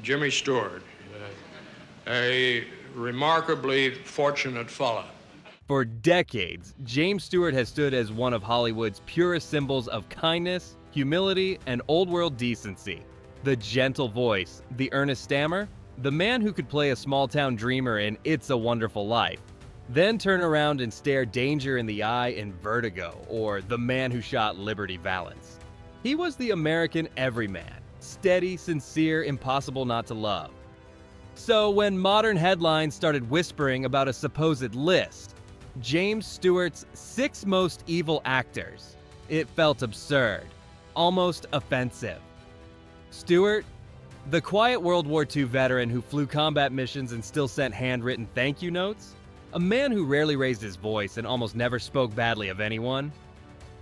Jimmy Stewart, a remarkably fortunate fella. For decades, James Stewart has stood as one of Hollywood's purest symbols of kindness, humility, and old-world decency. The gentle voice, the earnest stammer, the man who could play a small-town dreamer in It's a Wonderful Life, then turn around and stare danger in the eye in Vertigo, or the man who shot Liberty Valance. He was the American everyman, steady, sincere, impossible not to love. So when modern headlines started whispering about a supposed list, James Stewart's 6 most evil actors, it felt absurd, almost offensive. Stewart, the quiet World War II veteran who flew combat missions and still sent handwritten thank you notes, a man who rarely raised his voice and almost never spoke badly of anyone.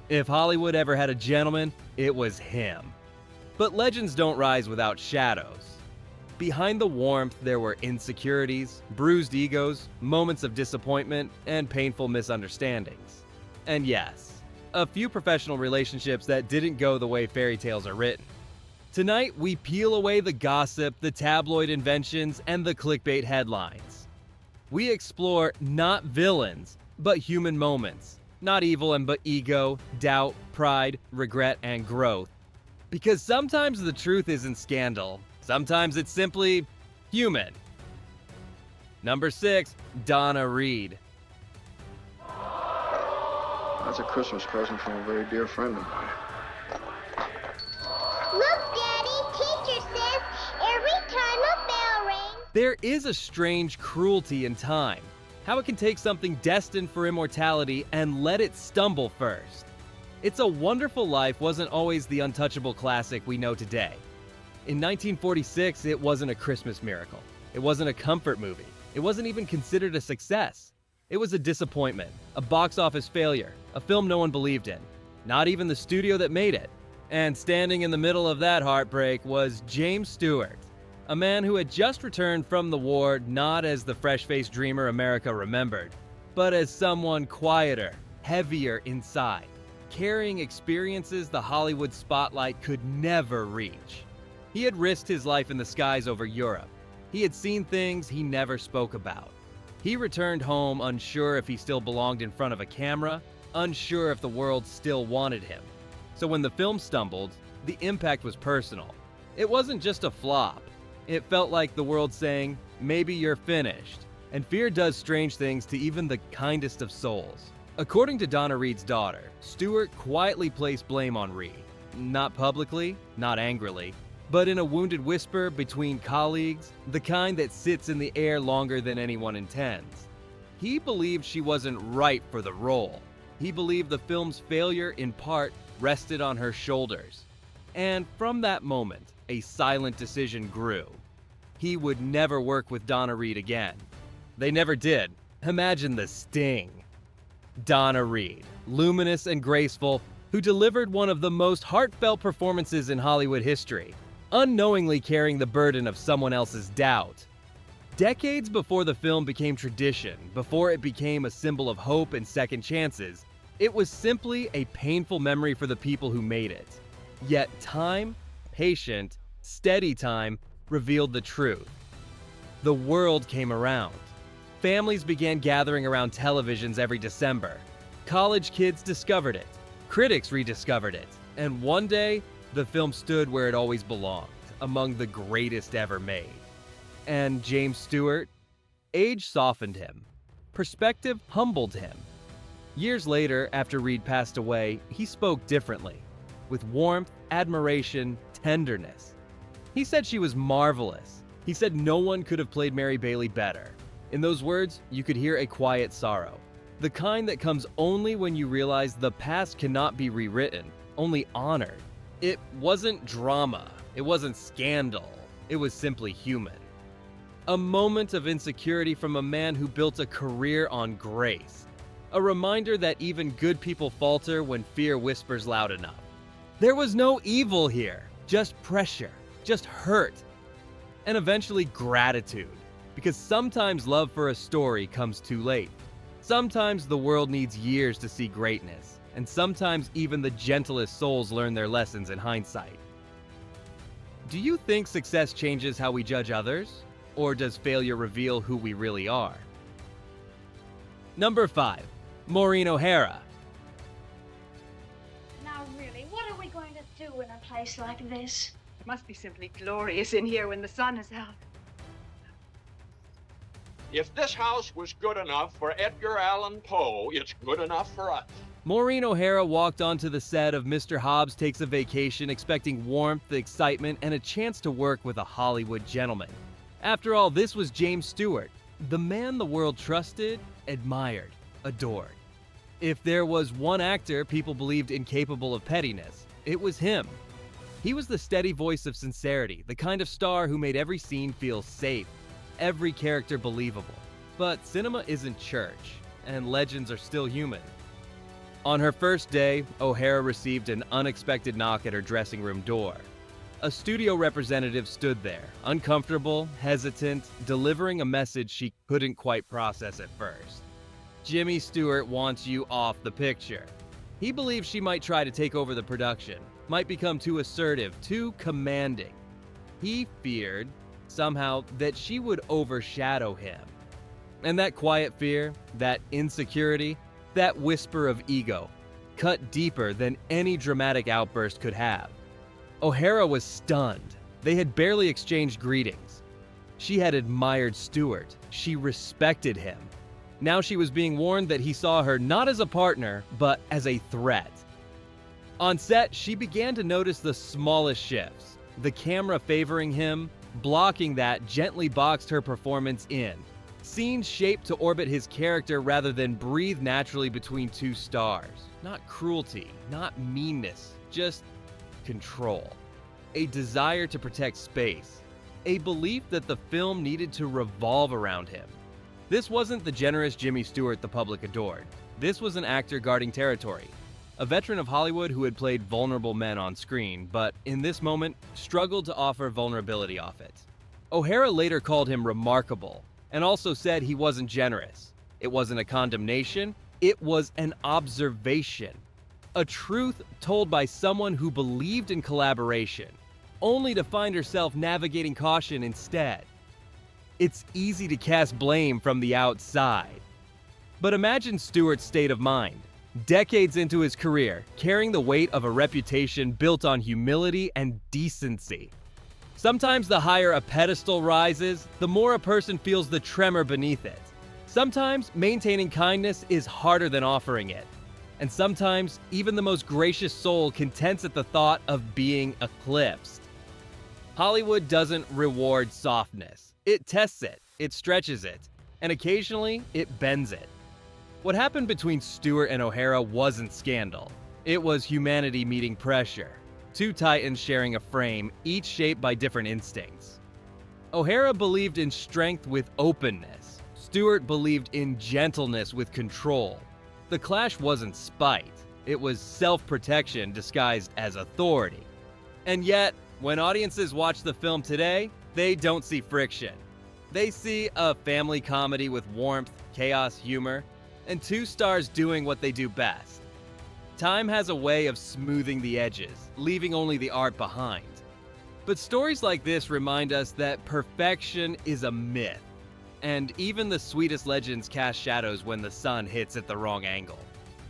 If Hollywood ever had a gentleman, it was him. But legends don't rise without shadows. Behind the warmth, there were insecurities, bruised egos, moments of disappointment, and painful misunderstandings. And yes, a few professional relationships that didn't go the way fairy tales are written. Tonight, we peel away the gossip, the tabloid inventions, and the clickbait headlines. We explore not villains, but human moments. Not evil but ego, doubt, pride, regret, and growth. Because sometimes the truth isn't scandal. Sometimes it's simply human. Number 6, Donna Reed. That's a Christmas present from a very dear friend of mine. Look, Daddy, teacher says every time a bell rings. There is a strange cruelty in time. How it can take something destined for immortality and let it stumble first. It's a Wonderful Life wasn't always the untouchable classic we know today. In 1946, it wasn't a Christmas miracle. It wasn't a comfort movie. It wasn't even considered a success. It was a disappointment, a box office failure, a film no one believed in. Not even the studio that made it. And standing in the middle of that heartbreak was James Stewart, a man who had just returned from the war not as the fresh-faced dreamer America remembered, but as someone quieter, heavier inside, carrying experiences the Hollywood spotlight could never reach. He had risked his life in the skies over Europe. He had seen things he never spoke about. He returned home unsure if he still belonged in front of a camera, unsure if the world still wanted him. So when the film stumbled, the impact was personal. It wasn't just a flop. It felt like the world saying, maybe you're finished. And fear does strange things to even the kindest of souls. According to Donna Reed's daughter, Stewart quietly placed blame on Reed. Not publicly, not angrily, but in a wounded whisper between colleagues, the kind that sits in the air longer than anyone intends. He believed she wasn't right for the role. He believed the film's failure, in part, rested on her shoulders. And from that moment, a silent decision grew. He would never work with Donna Reed again. They never did. Imagine the sting. Donna Reed, luminous and graceful, who delivered one of the most heartfelt performances in Hollywood history, unknowingly carrying the burden of someone else's doubt. Decades before the film became tradition, before it became a symbol of hope and second chances, it was simply a painful memory for the people who made it. Yet time, patient, steady time, revealed the truth. The world came around. Families began gathering around televisions every December. College kids discovered it. Critics rediscovered it. And one day, the film stood where it always belonged, among the greatest ever made. And James Stewart? Age softened him. Perspective humbled him. Years later, after Reed passed away, he spoke differently, with warmth, admiration, tenderness. He said she was marvelous. He said no one could have played Mary Bailey better. In those words, you could hear a quiet sorrow, the kind that comes only when you realize the past cannot be rewritten, only honored. It wasn't drama, it wasn't scandal, it was simply human. A moment of insecurity from a man who built a career on grace. A reminder that even good people falter when fear whispers loud enough. There was no evil here, just pressure, just hurt, and eventually gratitude. Because sometimes love for a story comes too late. Sometimes the world needs years to see greatness, and sometimes even the gentlest souls learn their lessons in hindsight. Do you think success changes how we judge others? Or does failure reveal who we really are? Number 5. Maureen O'Hara. Now really, what are we going to do in a place like this? It must be simply glorious in here when the sun is out. If this house was good enough for Edgar Allan Poe, it's good enough for us. Maureen O'Hara walked onto the set of Mr. Hobbs Takes a Vacation expecting warmth, excitement, and a chance to work with a Hollywood gentleman. After all, this was James Stewart, the man the world trusted, admired, adored. If there was one actor people believed incapable of pettiness, it was him. He was the steady voice of sincerity, the kind of star who made every scene feel safe, every character believable. But cinema isn't church, and legends are still human. On her first day, O'Hara received an unexpected knock at her dressing room door. A studio representative stood there, uncomfortable, hesitant, delivering a message she couldn't quite process at first. Jimmy Stewart wants you off the picture. He believes she might try to take over the production, might become too assertive, too commanding. He feared, somehow, that she would overshadow him. And that quiet fear, that insecurity, that whisper of ego, cut deeper than any dramatic outburst could have. O'Hara was stunned. They had barely exchanged greetings. She had admired Stewart. She respected him. Now she was being warned that he saw her not as a partner, but as a threat. On set, she began to notice the smallest shifts. The camera favoring him, blocking that gently boxed her performance in. Scenes shaped to orbit his character rather than breathe naturally between two stars. Not cruelty, not meanness, just control. A desire to protect space. A belief that the film needed to revolve around him. This wasn't the generous Jimmy Stewart the public adored. This was an actor guarding territory. A veteran of Hollywood who had played vulnerable men on screen, but in this moment, struggled to offer vulnerability off it. O'Hara later called him remarkable, and also said he wasn't generous. It wasn't a condemnation, it was an observation. A truth told by someone who believed in collaboration, only to find herself navigating caution instead. It's easy to cast blame from the outside. But imagine Stewart's state of mind. Decades into his career, carrying the weight of a reputation built on humility and decency. Sometimes the higher a pedestal rises, the more a person feels the tremor beneath it. Sometimes maintaining kindness is harder than offering it. And sometimes even the most gracious soul contents at the thought of being eclipsed. Hollywood doesn't reward softness. It tests it, it stretches it, and occasionally it bends it. What happened between Stewart and O'Hara wasn't scandal. It was humanity meeting pressure. Two titans sharing a frame, each shaped by different instincts. O'Hara believed in strength with openness. Stewart believed in gentleness with control. The clash wasn't spite. It was self-protection disguised as authority. And yet, when audiences watch the film today, they don't see friction. They see a family comedy with warmth, chaos, humor, and two stars doing what they do best. Time has a way of smoothing the edges, leaving only the art behind. But stories like this remind us that perfection is a myth, and even the sweetest legends cast shadows when the sun hits at the wrong angle.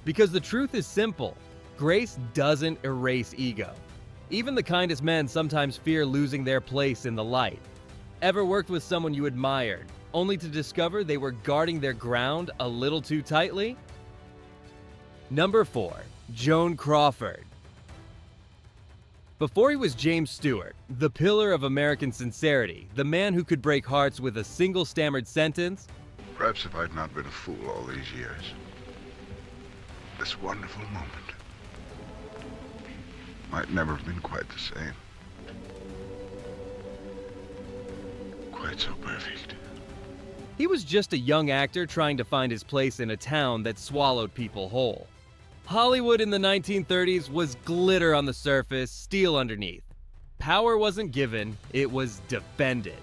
Because the truth is simple, grace doesn't erase ego. Even the kindest men sometimes fear losing their place in the light. Ever worked with someone you admired, only to discover they were guarding their ground a little too tightly? Number 4. Joan Crawford. Before he was James Stewart, the pillar of American sincerity, the man who could break hearts with a single stammered sentence, perhaps if I'd not been a fool all these years, this wonderful moment might never have been quite the same. Quite so perfect. he was just a young actor trying to find his place in a town that swallowed people whole. Hollywood in the 1930s was glitter on the surface, steel underneath. Power wasn't given, it was defended.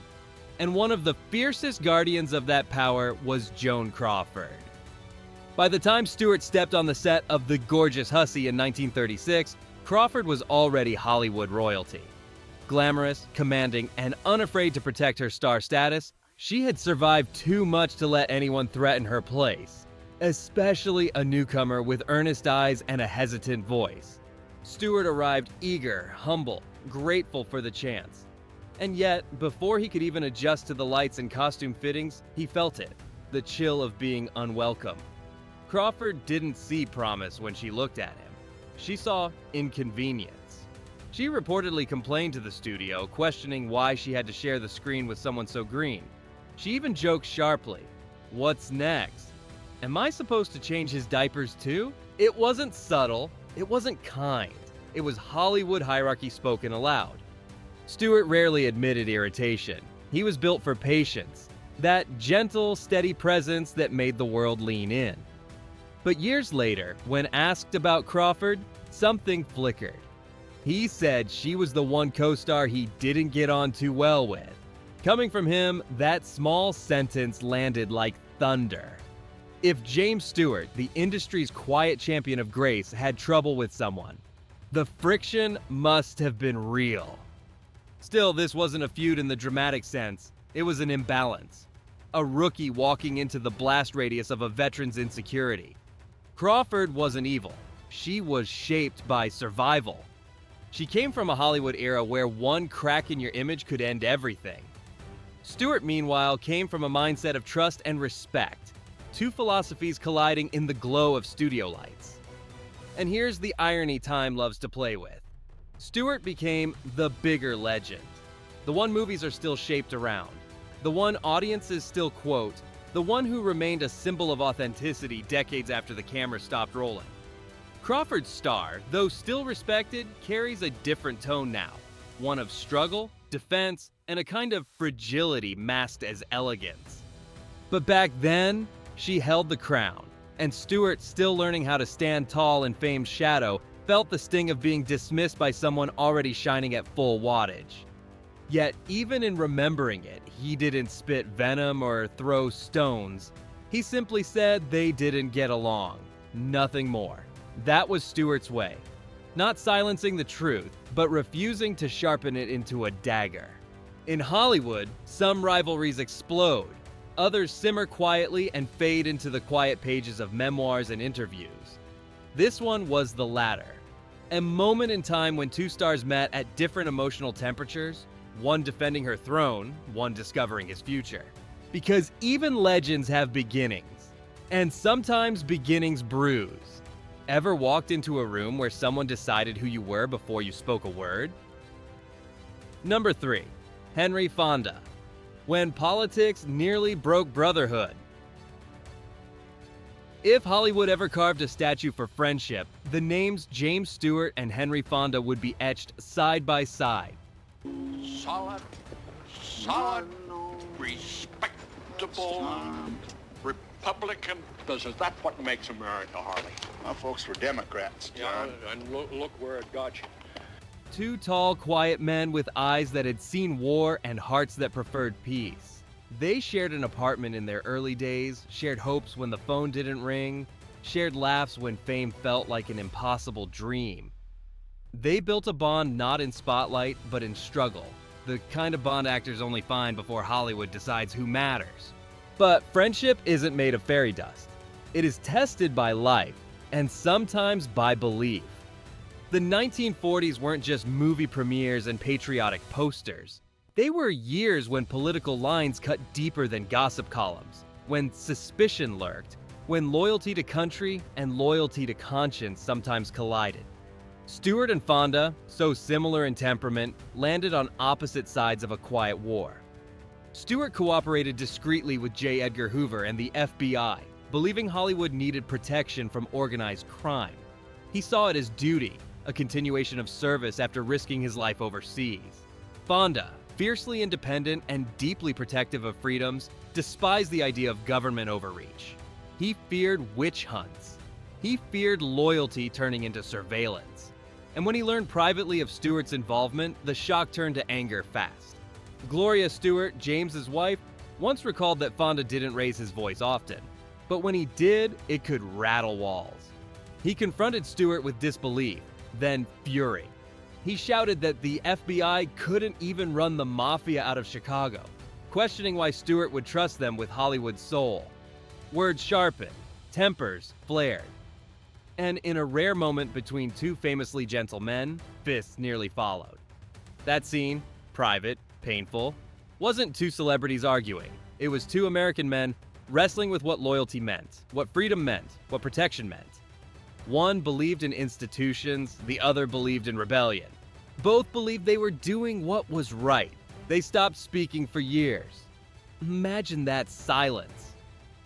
And one of the fiercest guardians of that power was Joan Crawford. By the time Stewart stepped on the set of The Gorgeous Hussy in 1936, Crawford was already Hollywood royalty. glamorous, commanding, and unafraid to protect her star status, she had survived too much to let anyone threaten her place, especially a newcomer with earnest eyes and a hesitant voice. Stewart arrived eager, humble, grateful for the chance. And yet, before he could even adjust to the lights and costume fittings, he felt it, the chill of being unwelcome. Crawford didn't see promise when she looked at him. She saw inconvenience. She reportedly complained to the studio, questioning why she had to share the screen with someone so green. She even joked sharply, "What's next? Am I supposed to change his diapers too?" It wasn't subtle, it wasn't kind. It was Hollywood hierarchy spoken aloud. Stewart rarely admitted irritation. He was built for patience, that gentle, steady presence that made the world lean in. But years later, when asked about Crawford, something flickered. He said she was the one co-star he didn't get on too well with. Coming from him, that small sentence landed like thunder. If James Stewart, the industry's quiet champion of grace, had trouble with someone, the friction must have been real. Still, this wasn't a feud in the dramatic sense. It was an imbalance. A rookie walking into the blast radius of a veteran's insecurity. Crawford wasn't evil. She was shaped by survival. She came from a Hollywood era where one crack in your image could end everything. Stewart, meanwhile, came from a mindset of trust and respect, two philosophies colliding in the glow of studio lights. And here's the irony time loves to play with. Stewart became the bigger legend, the one movies are still shaped around, the one audiences still quote, the one who remained a symbol of authenticity decades after the camera stopped rolling. Crawford's star, though still respected, carries a different tone now, one of struggle, defense, and a kind of fragility masked as elegance. But back then, she held the crown, and Stewart, still learning how to stand tall in fame's shadow, felt the sting of being dismissed by someone already shining at full wattage. Yet, even in remembering it, he didn't spit venom or throw stones. He simply said they didn't get along. Nothing more. That was Stewart's way. Not silencing the truth, but refusing to sharpen it into a dagger. In Hollywood, some rivalries explode. Others simmer quietly and fade into the quiet pages of memoirs and interviews. This one was the latter. A moment in time when two stars met at different emotional temperatures, one defending her throne, one discovering his future. Because even legends have beginnings, and sometimes beginnings bruise. Ever walked into a room where someone decided who you were before you spoke a word? Number 3. Henry Fonda. When politics nearly broke brotherhood. If Hollywood ever carved a statue for friendship, the names James Stewart and Henry Fonda would be etched side by side. Solid, respectable Republican business. That's what makes America, Harley. My folks were Democrats, John. Yeah, and look where it got you. Two tall, quiet men with eyes that had seen war and hearts that preferred peace. They shared an apartment in their early days, shared hopes when the phone didn't ring, shared laughs when fame felt like an impossible dream. They built a bond not in spotlight, but in struggle, the kind of bond actors only find before Hollywood decides who matters. But friendship isn't made of fairy dust. It is tested by life, and sometimes by belief. The 1940s weren't just movie premieres and patriotic posters. They were years when political lines cut deeper than gossip columns, when suspicion lurked, when loyalty to country and loyalty to conscience sometimes collided. Stewart and Fonda, so similar in temperament, landed on opposite sides of a quiet war. Stewart cooperated discreetly with J. Edgar Hoover and the FBI, believing Hollywood needed protection from organized crime. He saw it as duty, a continuation of service after risking his life overseas. Fonda, fiercely independent and deeply protective of freedoms, despised the idea of government overreach. He feared witch hunts. He feared loyalty turning into surveillance. And when he learned privately of Stewart's involvement, the shock turned to anger fast. Gloria Stewart, James's wife, once recalled that Fonda didn't raise his voice often, but when he did, it could rattle walls. He confronted Stewart with disbelief, then fury. He shouted that the FBI couldn't even run the mafia out of Chicago, questioning why Stewart would trust them with Hollywood's soul. Words sharpened, tempers flared. And in a rare moment between two famously gentle men, fists nearly followed. That scene, private, painful, wasn't two celebrities arguing. It was two American men wrestling with what loyalty meant, what freedom meant, what protection meant. One believed in institutions, the other believed in rebellion. Both believed they were doing what was right. They stopped speaking for years. Imagine that silence.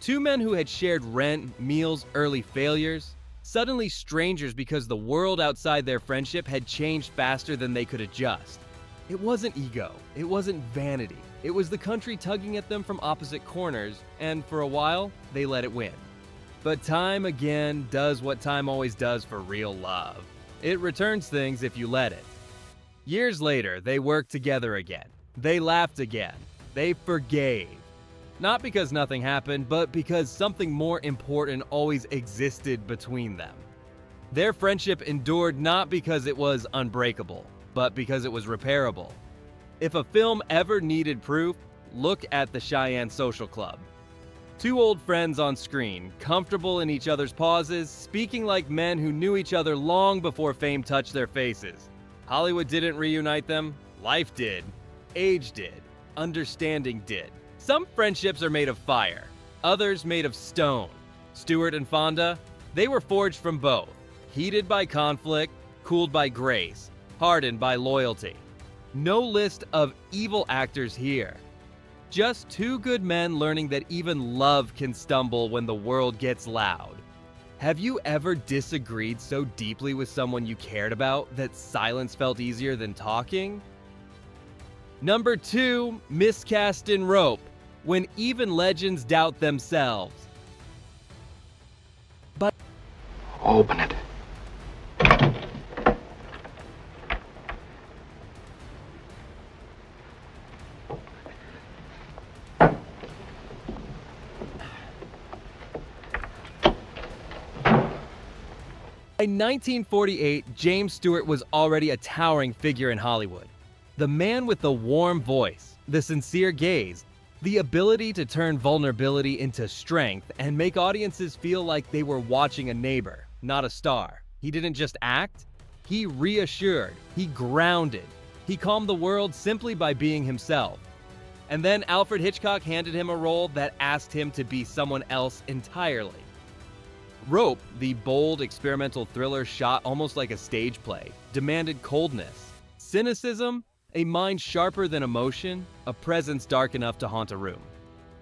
Two men who had shared rent, meals, early failures, suddenly strangers because the world outside their friendship had changed faster than they could adjust. It wasn't ego, it wasn't vanity. It was the country tugging at them from opposite corners, and for a while, they let it win. But time again does what time always does for real love. It returns things if you let it. Years later, they worked together again. They laughed again. They forgave. Not because nothing happened, but because something more important always existed between them. Their friendship endured not because it was unbreakable, but because it was repairable. If a film ever needed proof, look at the Cheyenne Social Club. Two old friends on screen, comfortable in each other's pauses, speaking like men who knew each other long before fame touched their faces. Hollywood didn't reunite them, life did, age did, understanding did. Some friendships are made of fire, others made of stone. Stewart and Fonda, they were forged from both, heated by conflict, cooled by grace, hardened by loyalty. No list of evil actors here. Just two good men learning that even love can stumble when the world gets loud. Have you ever disagreed so deeply with someone you cared about that silence felt easier than talking? Number 2, miscast in Rope, when even legends doubt themselves. But Open it. by 1948, James Stewart was already a towering figure in Hollywood. The man with the warm voice, the sincere gaze, the ability to turn vulnerability into strength and make audiences feel like they were watching a neighbor, not a star. He didn't just act, he reassured, he grounded, he calmed the world simply by being himself. And then Alfred Hitchcock handed him a role that asked him to be someone else entirely. Rope, the bold experimental thriller shot almost like a stage play, demanded coldness, cynicism, a mind sharper than emotion, a presence dark enough to haunt a room.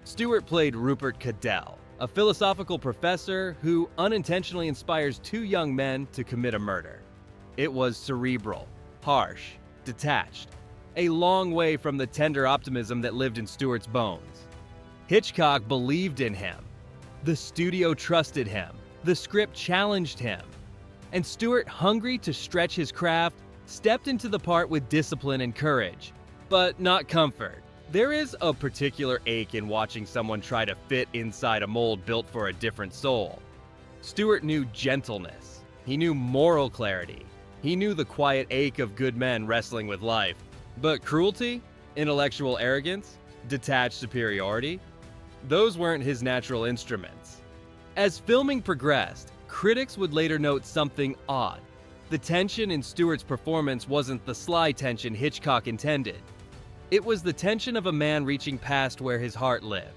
Stewart played Rupert Cadell, a philosophical professor who unintentionally inspires two young men to commit a murder. It was cerebral, harsh, detached, a long way from the tender optimism that lived in Stewart's bones. Hitchcock believed in him. The studio trusted him. The script challenged him. And Stewart, hungry to stretch his craft, stepped into the part with discipline and courage, but not comfort. There is a particular ache in watching someone try to fit inside a mold built for a different soul. Stewart knew gentleness. He knew moral clarity. He knew the quiet ache of good men wrestling with life. But cruelty, intellectual arrogance, detached superiority, those weren't his natural instruments. As filming progressed, critics would later note something odd. The tension in Stewart's performance wasn't the sly tension Hitchcock intended. It was the tension of a man reaching past where his heart lived.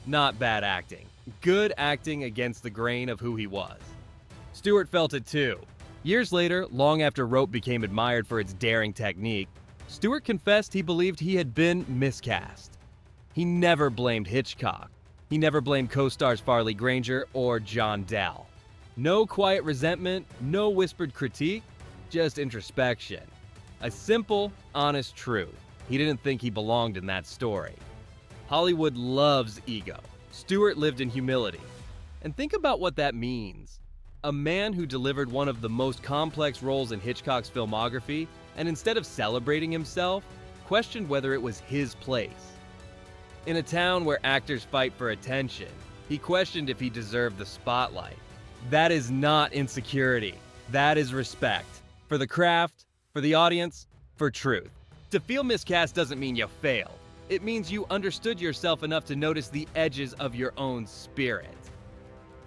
Not bad acting. Good acting against the grain of who he was. Stewart felt it too. Years later, long after Rope became admired for its daring technique, Stewart confessed he believed he had been miscast. He never blamed Hitchcock. He never blamed co-stars Farley Granger or John Dell. No quiet resentment, no whispered critique, just introspection. A simple, honest truth. He didn't think he belonged in that story. Hollywood loves ego. Stewart lived in humility. And think about what that means. A man who delivered one of the most complex roles in Hitchcock's filmography, and instead of celebrating himself, questioned whether it was his place. In a town where actors fight for attention, he questioned if he deserved the spotlight. That is not insecurity. That is respect. For the craft, For the audience, for truth. To feel miscast doesn't mean you failed. It means you understood yourself enough to notice the edges of your own spirit.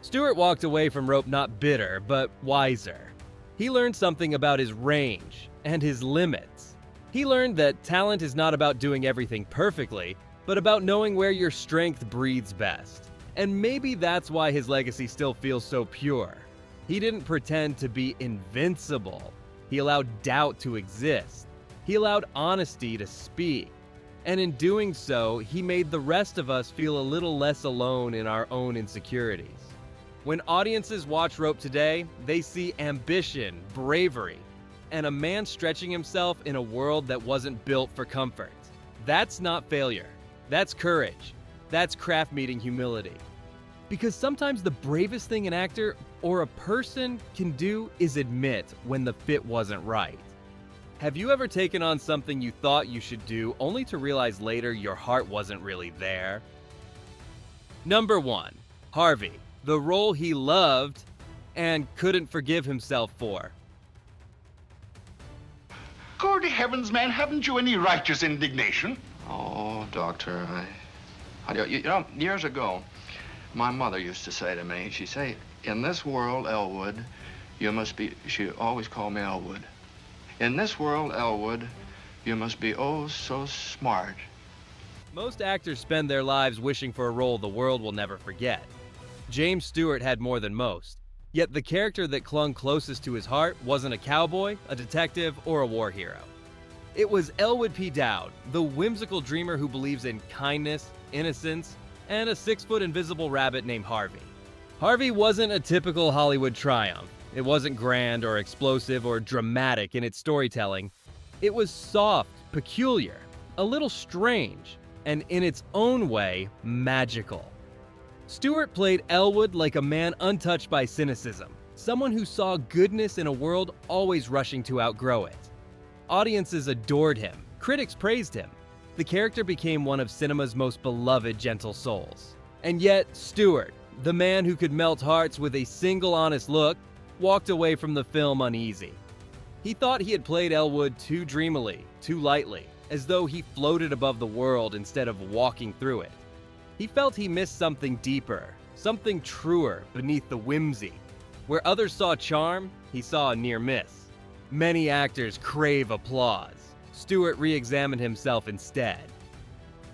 Stewart walked away from Rope not bitter, but wiser. He learned something about his range and his limits. He learned that talent is not about doing everything perfectly, but about knowing where your strength breathes best. And maybe that's why his legacy still feels so pure. He didn't pretend to be invincible. He allowed doubt to exist. He allowed honesty to speak. And in doing so, he made the rest of us feel a little less alone in our own insecurities. When audiences watch Rope today, they see ambition, bravery, and a man stretching himself in a world that wasn't built for comfort. That's not failure. That's courage. That's craft meeting humility. Because sometimes the bravest thing an actor or a person can do is admit when the fit wasn't right. Have you ever taken on something you thought you should do only to realize later your heart wasn't really there? Number 1. Harvey, the role he loved and couldn't forgive himself for. Good heavens, man, haven't you any righteous indignation? Oh, Doctor, you know, years ago, my mother used to say to me, she'd say, in this world, Elwood, you must be, she always called me Elwood. In this world, Elwood, you must be oh so smart. Most actors spend their lives wishing for a role the world will never forget. James Stewart had more than most. Yet the character that clung closest to his heart wasn't a cowboy, a detective, or a war hero. It was Elwood P. Dowd, the whimsical dreamer who believes in kindness, innocence, and a 6-foot invisible rabbit named Harvey. Harvey wasn't a typical Hollywood triumph. It wasn't grand or explosive or dramatic in its storytelling. It was soft, peculiar, a little strange, and in its own way, magical. Stewart played Elwood like a man untouched by cynicism, someone who saw goodness in a world always rushing to outgrow it. Audiences adored him, critics praised him. The character became one of cinema's most beloved gentle souls. And yet, Stewart, the man who could melt hearts with a single honest look, walked away from the film uneasy. He thought he had played Elwood too dreamily, too lightly, as though he floated above the world instead of walking through it. He felt he missed something deeper, something truer beneath the whimsy. Where others saw charm, he saw a near miss. Many actors crave applause. Stewart re-examined himself instead.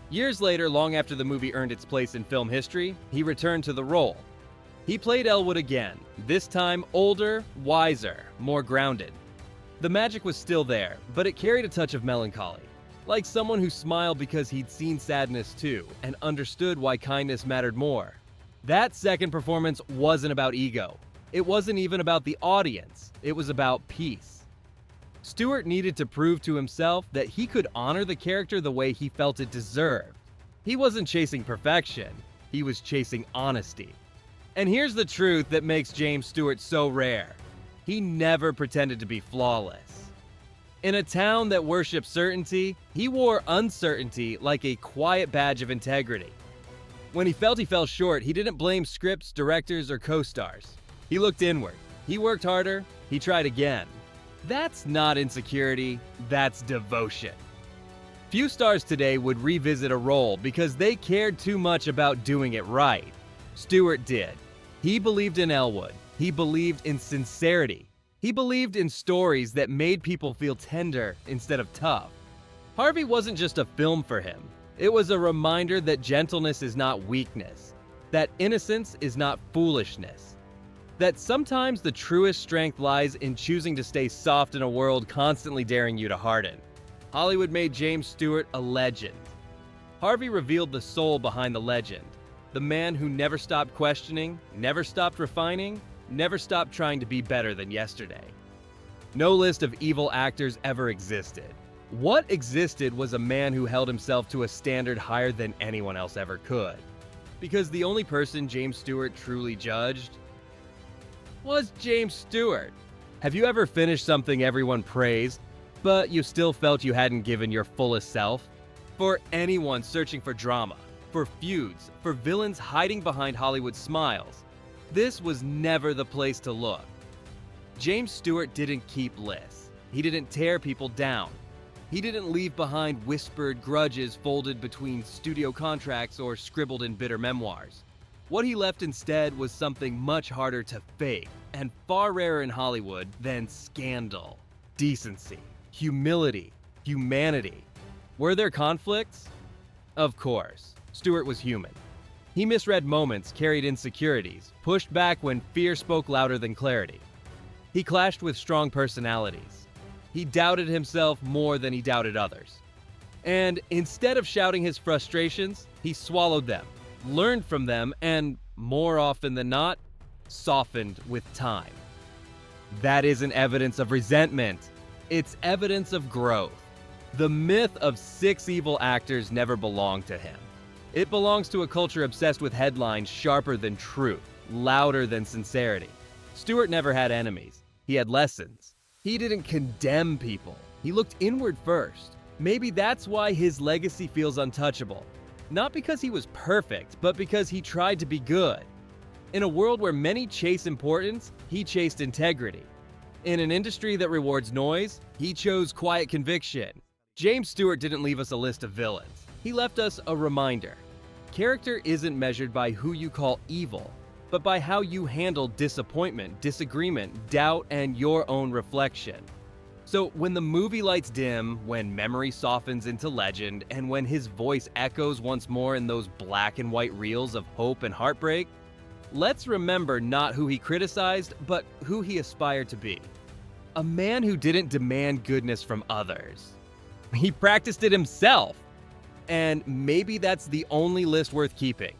Years later, long after the movie earned its place in film history, he returned to the role. He played Elwood again, this time older, wiser, more grounded. The magic was still there, but it carried a touch of melancholy. Like someone who smiled because he'd seen sadness too, and understood why kindness mattered more. That second performance wasn't about ego. It wasn't even about the audience. It was about peace. Stewart needed to prove to himself that he could honor the character the way he felt it deserved. He wasn't chasing perfection. He was chasing honesty. And here's the truth that makes James Stewart so rare. He never pretended to be flawless. In a town that worshipped certainty, he wore uncertainty like a quiet badge of integrity. When he felt he fell short, he didn't blame scripts, directors, or co-stars. He looked inward. He worked harder. He tried again. That's not insecurity, that's devotion. Few stars today would revisit a role because they cared too much about doing it right. Stewart did. He believed in Elwood. He believed in sincerity. He believed in stories that made people feel tender instead of tough. Harvey wasn't just a film for him. It was a reminder that gentleness is not weakness, that innocence is not foolishness, that sometimes the truest strength lies in choosing to stay soft in a world constantly daring you to harden. Hollywood made James Stewart a legend. Harvey revealed the soul behind the legend, the man who never stopped questioning, never stopped refining, never stopped trying to be better than yesterday. No list of evil actors ever existed. What existed was a man who held himself to a standard higher than anyone else ever could. Because the only person James Stewart truly judged was James Stewart. Have you ever finished something everyone praised, but you still felt you hadn't given your fullest self? For anyone searching for drama, for feuds, for villains hiding behind Hollywood smiles, this was never the place to look. James Stewart didn't keep lists. He didn't tear people down. He didn't leave behind whispered grudges folded between studio contracts or scribbled in bitter memoirs. What he left instead was something much harder to fake and far rarer in Hollywood than scandal, decency, humility, humanity. Were there conflicts? Of course. Stewart was human. He misread moments, carried insecurities, pushed back when fear spoke louder than clarity. He clashed with strong personalities. He doubted himself more than he doubted others. And instead of shouting his frustrations, he swallowed them, learned from them, and, more often than not, softened with time. That isn't evidence of resentment. It's evidence of growth. The myth of 6 evil actors never belonged to him. It belongs to a culture obsessed with headlines sharper than truth, louder than sincerity. Stewart never had enemies. He had lessons. He didn't condemn people. He looked inward first. Maybe that's why his legacy feels untouchable. Not because he was perfect, but because he tried to be good. In a world where many chase importance, he chased integrity. In an industry that rewards noise, he chose quiet conviction. James Stewart didn't leave us a list of villains. He left us a reminder. Character isn't measured by who you call evil, but by how you handle disappointment, disagreement, doubt, and your own reflection. So when the movie lights dim, when memory softens into legend, and when his voice echoes once more in those black and white reels of hope and heartbreak, let's remember not who he criticized, but who he aspired to be. A man who didn't demand goodness from others. He practiced it himself. And maybe that's the only list worth keeping.